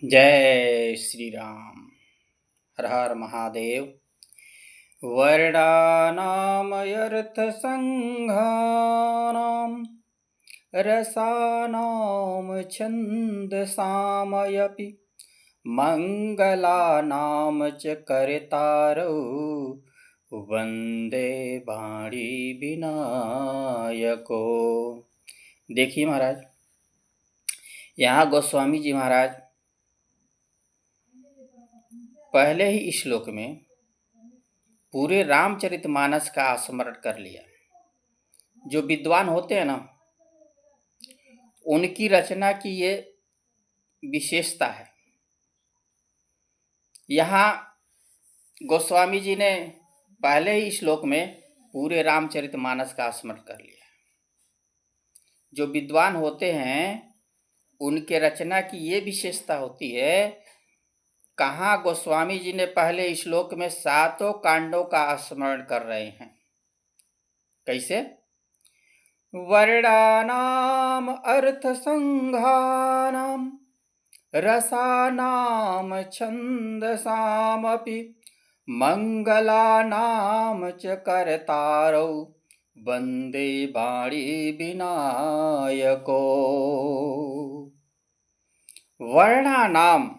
जय श्री राम। हर हर महादेव। वर्णानामर्थसङ्घानां रसानां छन्दसामपि मङ्गलानां च कर्तारौ वन्दे वाणी विनायको। देखिए महाराज, यहाँ गोस्वामी जी महाराज पहले ही श्लोक में पूरे रामचरितमानस का स्मरण कर लिया। जो विद्वान होते हैं ना, उनकी रचना की ये विशेषता है। यहाँ गोस्वामी जी ने पहले ही श्लोक में पूरे रामचरितमानस का स्मरण कर लिया। जो विद्वान होते हैं उनके रचना की ये विशेषता होती है। कहाँ गोस्वामी जी ने पहले श्लोक में 7 कांडों का स्मरण कर रहे हैं। कैसे? वर्णानाम अर्थसंघानाम रसानाम छन्दसामपि मंगलानाम च कर्तारौ वन्दे वाणी विनायको। वर्णानाम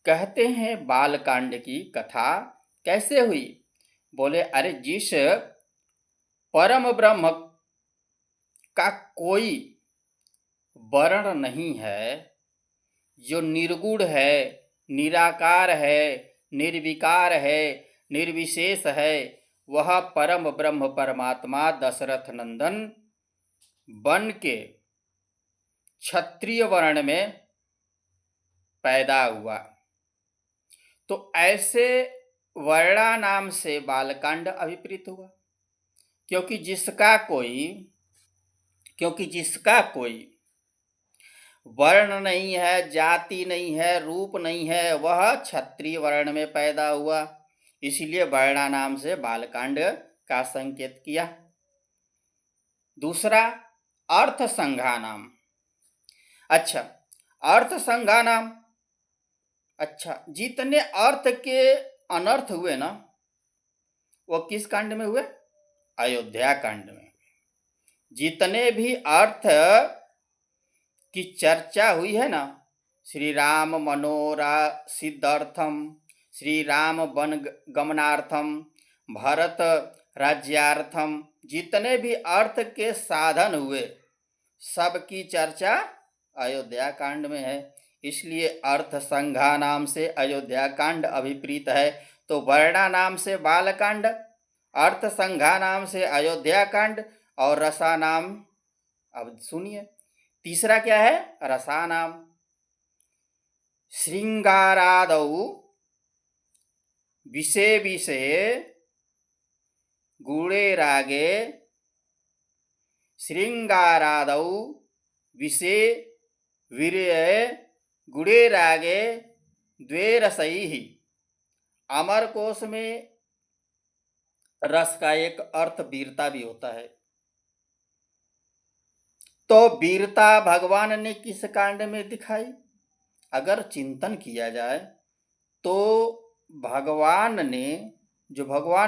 कहते हैं बालकांड की कथा कैसे हुई? बोले, अरे जिस परम ब्रह्म का कोई वर्ण नहीं है, जो निर्गुण है, निराकार है, निर्विकार है, निर्विशेष है, वह परम ब्रह्म परमात्मा दशरथ नंदन बन के क्षत्रिय वर्ण में पैदा हुआ। तो ऐसे वर्णा नाम से बालकांड अभिप्रेत हुआ। क्योंकि जिसका कोई वर्ण नहीं है, जाति नहीं है, रूप नहीं है, वह क्षत्रिय वर्ण में पैदा हुआ। इसीलिए वर्णा नाम से बालकांड का संकेत किया। दूसरा, अर्थ संघा नाम। अच्छा, अर्थ संघा नाम। अच्छा, जितने अर्थ के अनर्थ हुए ना, वो किस कांड में हुए? अयोध्या कांड में। जितने भी अर्थ की चर्चा हुई है ना, श्री राम मनोरा सिद्धार्थम, श्री राम वन गमनार्थम, भरत राज्यार्थम, जितने भी अर्थ के साधन हुए सबकी चर्चा अयोध्या कांड में है। इसलिए अर्थ संघा नाम से अयोध्या कांड अभिप्रीत है। तो वर्णा नाम से बालकांड, अर्थ संघा नाम से अयोध्या कांड, और रसा नाम, अब सुनिए तीसरा क्या है? रसा नाम। श्रृंगारादौ विषे विषे गुणे रागे, श्रृंगारादौ विषे वीर्ये गुणे रागे द्वे रसैहि। अमर कोश में रस का एक अर्थ वीरता भी होता है। तो वीरता भगवान ने किस कांड में दिखाई? अगर चिंतन किया जाए तो भगवान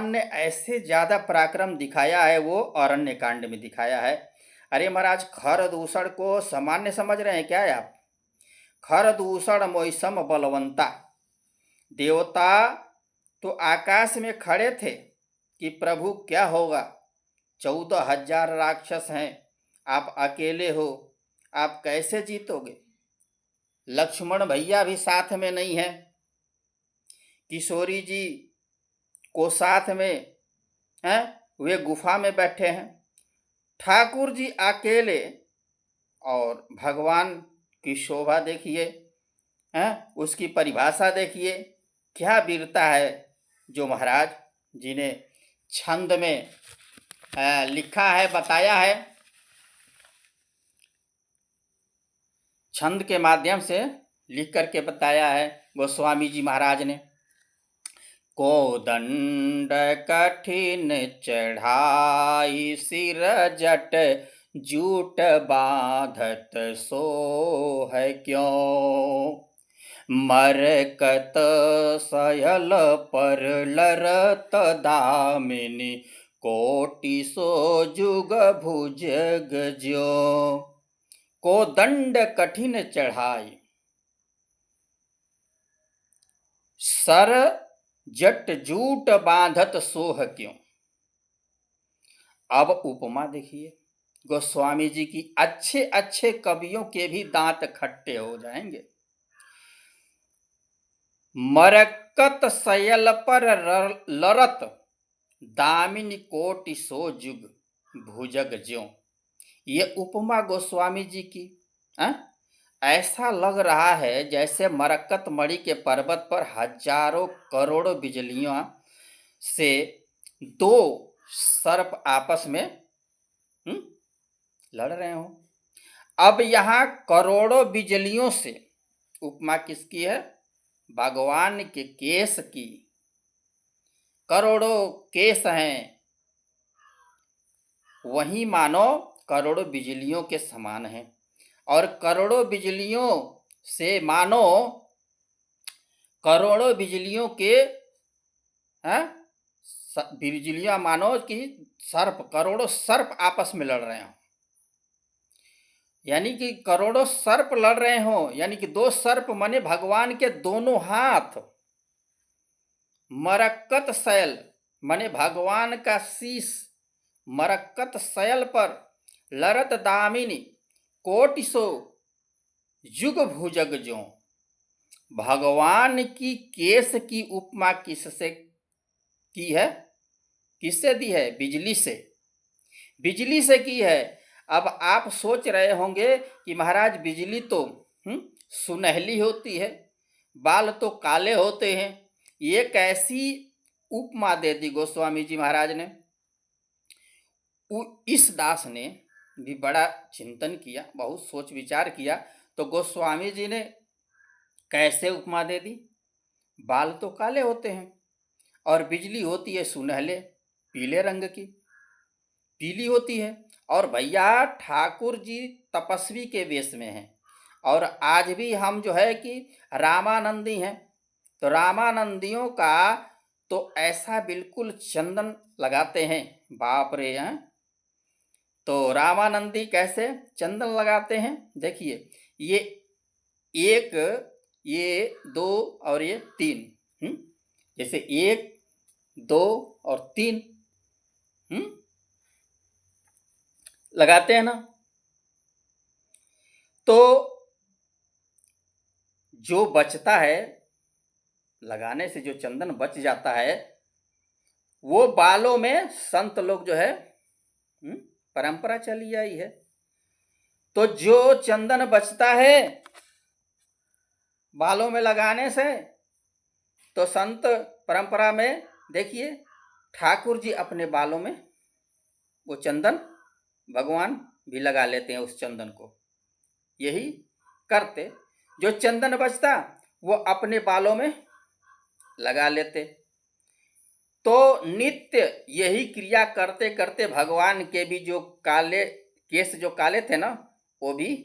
ने ऐसे ज्यादा पराक्रम दिखाया है वो अरण्य कांड में दिखाया है। अरे महाराज, खर दूषण को सामान्य समझ रहे हैं क्या आप? खर दूषण मोइसम बलवंता। देवता तो आकाश में खड़े थे कि प्रभु क्या होगा, 14,000 राक्षस हैं, आप अकेले हो, आप कैसे जीतोगे? लक्ष्मण भैया भी साथ में नहीं है, किशोरी जी को साथ में हैं, वे गुफा में बैठे हैं, ठाकुर जी अकेले। और भगवान की शोभा देखिए, हैं, उसकी परिभाषा देखिए, क्या वीरता है जो महाराज जी ने छंद में लिखा है, बताया है। छंद के माध्यम से लिख करके बताया है गोस्वामी जी महाराज ने। कोदंड कठिन चढ़ाई, सिर जट जूट बांधत सो है क्यों, मरकत सयल पर लरत दामिनी, कोटि सो जुग भुजग ज्यों। को दंड कठिन चढ़ाई, सर जट जूट बांधत सोह क्यों। अब उपमा देखिए गोस्वामी जी की, अच्छे अच्छे कवियों के भी दांत खट्टे हो जाएंगे। मरकत सयल पर लरत, दामिनी कोटि सो जुग भुजग ज्यों। ये उपमा गोस्वामी जी की ऐसा लग रहा है जैसे मरकत मणि के पर्वत पर हजारों करोड़ों बिजलियां से दो सर्प आपस में लड़ रहे हो। अब यहां करोड़ों बिजलियों से उपमा किसकी है, भगवान के केस की। करोड़ों केस हैं, वही मानो करोड़ों बिजलियों के समान हैं, और करोड़ों बिजलियों से मानो करोड़ों बिजलियों के बिजलियां मानो कि सर्प, करोड़ों सर्प आपस में लड़ रहे हो। यानी कि करोड़ों सर्प लड़ रहे हो, यानी कि दो सर्प माने भगवान के दोनों हाथ। मरक्कत शैल माने भगवान का शीश, मरक्कत शैल पर लरत दामिनी, कोटिसो युग भुजग ज्यों। भगवान की केस की उपमा किससे की है, किससे दी है, बिजली से, बिजली से की है। अब आप सोच रहे होंगे कि महाराज बिजली तो सुनहली होती है, बाल तो काले होते हैं, ये कैसी उपमा दे दी गोस्वामी जी महाराज ने। इस दास ने भी बड़ा चिंतन किया, बहुत सोच विचार किया, तो गोस्वामी जी ने कैसे उपमा दे दी। बाल तो काले होते हैं और बिजली होती है सुनहले पीले रंग की, पीली होती है। और भैया ठाकुर जी तपस्वी के वेश में हैं, और आज भी हम जो है कि रामानंदी हैं, तो रामानंदियों का तो ऐसा बिल्कुल चंदन लगाते हैं, बाप रे हैं। तो रामानंदी कैसे चंदन लगाते हैं, देखिए ये एक, ये दो और ये तीन, जैसे एक दो और तीन लगाते हैं ना, तो जो बचता है लगाने से, जो चंदन बच जाता है, वो बालों में संत लोग जो है परंपरा चली आई है। तो जो चंदन बचता है बालों में लगाने से, तो संत परंपरा में देखिए ठाकुर जी अपने बालों में वो चंदन भगवान भी लगा लेते हैं, उस चंदन को यही करते। जो चंदन बचता वो अपने बालों में लगा लेते। तो नित्य यही क्रिया करते करते भगवान के भी जो काले केस जो काले थे ना, वो भी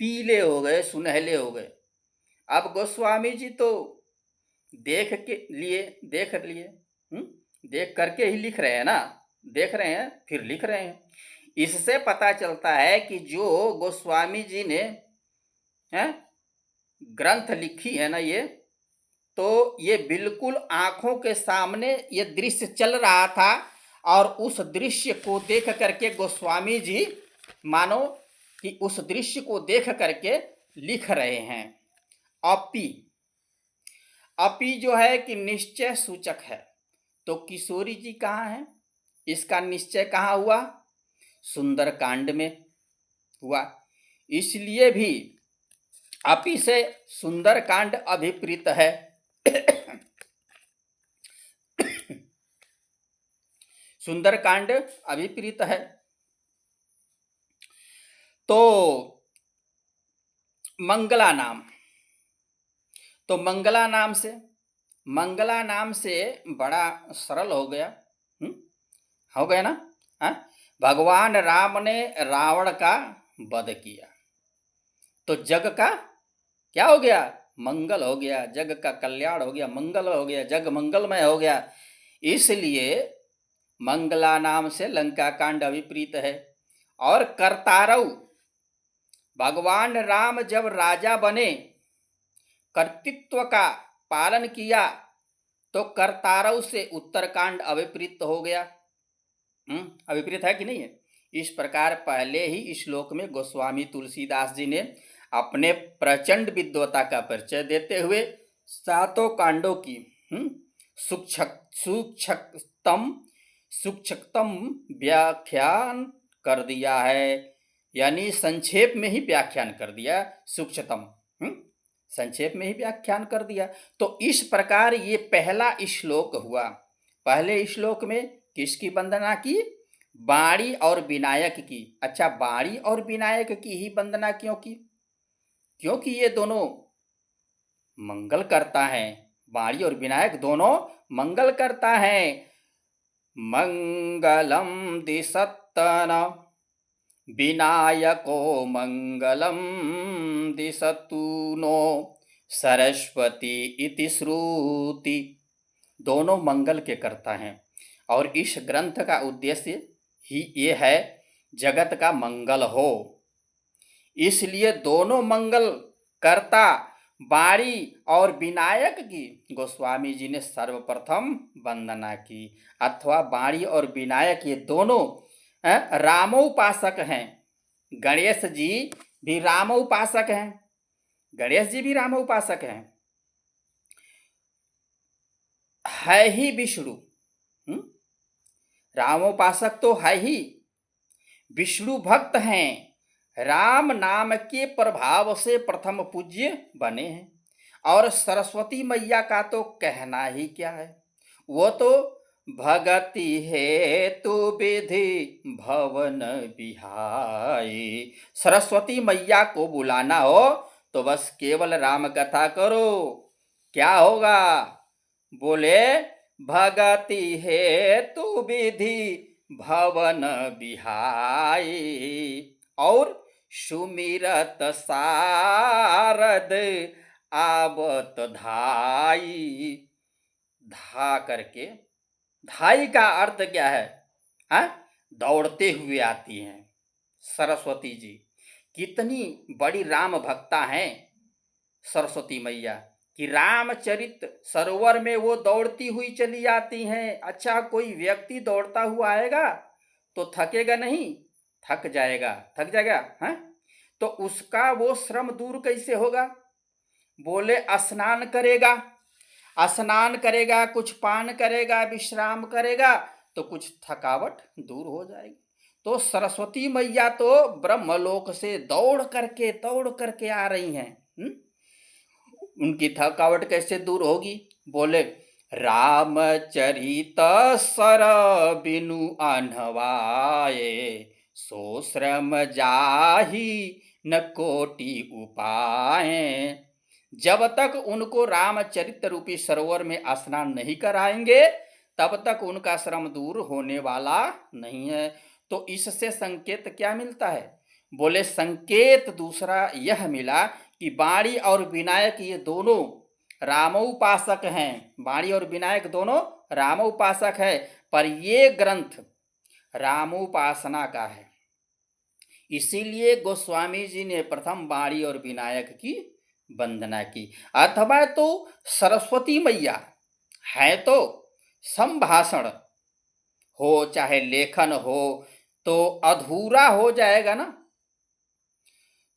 पीले हो गए, सुनहले हो गए। अब गोस्वामी जी तो देख लिए देख करके ही लिख रहे हैं ना, देख रहे हैं फिर लिख रहे हैं। इससे पता चलता है कि जो गोस्वामी जी ने ग्रंथ लिखी है ना, ये तो ये बिल्कुल आंखों के सामने ये दृश्य चल रहा था, और उस दृश्य को देख करके गोस्वामी जी मानो कि उस दृश्य को देख करके लिख रहे हैं। अपी, अपी जो है कि निश्चय सूचक है, तो किशोरी जी कहाँ हैं, इसका निश्चय कहाँ हुआ, सुंदर कांड में हुआ। इसलिए भी अपी से सुंदर कांड अभिप्रीत है। सुंदर कांड अभिप्रीत है। तो मंगला नाम, तो मंगला नाम से बड़ा सरल हो गया, हो गया ना। भगवान राम ने रावण का वध किया तो जग का क्या हो गया? मंगल हो गया, जग का कल्याण हो गया, मंगल हो गया, जग मंगलमय हो गया। इसलिए मंगला नाम से लंका कांड अभिप्रीत है। और कर्तारऊ, भगवान राम जब राजा बने, कर्तृत्व का पालन किया, तो कर्तारऊ से उत्तरकांड अभिप्रीत हो गया। अभिप्रीत है कि नहीं है? इस प्रकार पहले ही श्लोक में गोस्वामी तुलसीदास जी ने अपने प्रचंड विद्वता का परिचय देते हुए सातों कांडों की सूक्ष्मतम व्याख्यान कर दिया है, यानी संक्षेप में ही व्याख्यान कर दिया। सूक्ष्मतम संक्षेप में ही व्याख्यान कर दिया। तो इस प्रकार ये पहला श्लोक हुआ। पहले श्लोक में किसकी वंदना की? बाणी और विनायक की। अच्छा, बाणी और विनायक की ही वंदना क्यों की? क्योंकि ये दोनों मंगल करता है। बाणी और विनायक दोनों मंगल करता है। मंगलम दिसत्तन विनायको मंगलम दिशतु नो सरस्वती इति श्रुति। दोनों मंगल के करता हैं और इस ग्रंथ का उद्देश्य ही ये है जगत का मंगल हो। इसलिए दोनों मंगल करता बाणी और विनायक की गोस्वामी जी ने सर्वप्रथम वंदना की। अथवा बाणी और विनायक ये दोनों रामोपासक हैं। गणेश जी भी रामोपासक हैं। गणेश जी भी रामोपासक हैं। है ही विष्णु, रामोपासक तो है ही, विष्णु भक्त हैं। राम नाम के प्रभाव से प्रथम पूज्य बने हैं। और सरस्वती मैया का तो कहना ही क्या है। वो तो भगति हेतु विधि भवन बिहाई। सरस्वती मैया को बुलाना हो तो बस केवल राम कथा करो। क्या होगा? बोले भगति हेतु विधि भवन बिहाई और सुमिरत सारद आवत धाई। धा करके, धाई का अर्थ क्या है? दौड़ते हुए आती हैं सरस्वती जी। कितनी बड़ी राम भक्ता हैं सरस्वती मैया कि रामचरित सरोवर में वो दौड़ती हुई चली आती हैं। अच्छा, कोई व्यक्ति दौड़ता हुआ आएगा तो थकेगा नहीं? थक जाएगा हैं? तो उसका वो श्रम दूर कैसे होगा? बोले स्नान करेगा, कुछ पान करेगा, विश्राम करेगा तो कुछ थकावट दूर हो जाएगी। तो सरस्वती मैया तो ब्रह्मलोक से दौड़ करके आ रही हैं। उनकी थकावट कैसे दूर होगी? बोले रामचरित सर बिनु अनवाए सो श्रम जाहि न कोटि उपाय। जब तक उनको रामचरित रूपी सरोवर में स्नान नहीं कराएंगे तब तक उनका श्रम दूर होने वाला नहीं है। तो इससे संकेत क्या मिलता है? बोले संकेत दूसरा यह मिला कि बाणी और विनायक ये दोनों रामोपासक हैं। बाणी और विनायक दोनों रामोपासक है, पर ये ग्रंथ रामोपासना का है। इसीलिए गोस्वामी जी ने प्रथम बाणी और विनायक की वंदना की। अथवा तो सरस्वती मैया है तो संभाषण हो चाहे लेखन हो तो अधूरा हो जाएगा ना।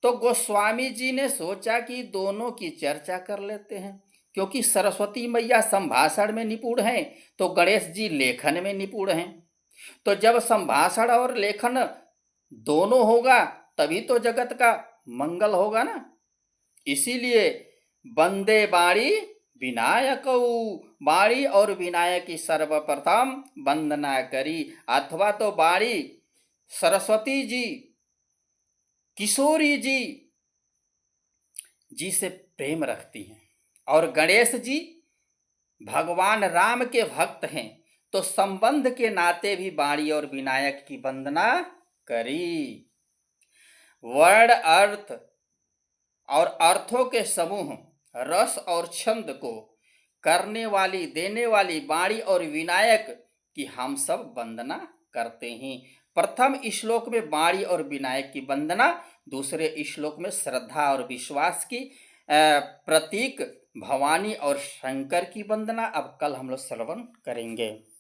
तो गोस्वामी जी ने सोचा कि दोनों की चर्चा कर लेते हैं। क्योंकि सरस्वती मैया संभाषण में निपुण हैं तो गणेश जी लेखन में निपुण हैं। तो जब संभाषण और लेखन दोनों होगा तभी तो जगत का मंगल होगा ना। इसीलिए वंदे बाणी विनायक, बाणी और विनायक की सर्वप्रथम वंदना करी। अथवा तो बाणी सरस्वती जी किशोरी जी से प्रेम रखती हैं और गणेश जी भगवान राम के भक्त हैं। तो संबंध के नाते भी वाणी और विनायक की वंदना करी। वर्ण, अर्थ और अर्थों के समूह, रस और छंद को करने वाली, देने वाली वाणी और विनायक की हम सब वंदना करते हैं। प्रथम श्लोक में वाणी और विनायक की वंदना, दूसरे श्लोक में श्रद्धा और विश्वास की प्रतीक भवानी और शंकर की वंदना। अब कल हम लोग श्रवण करेंगे।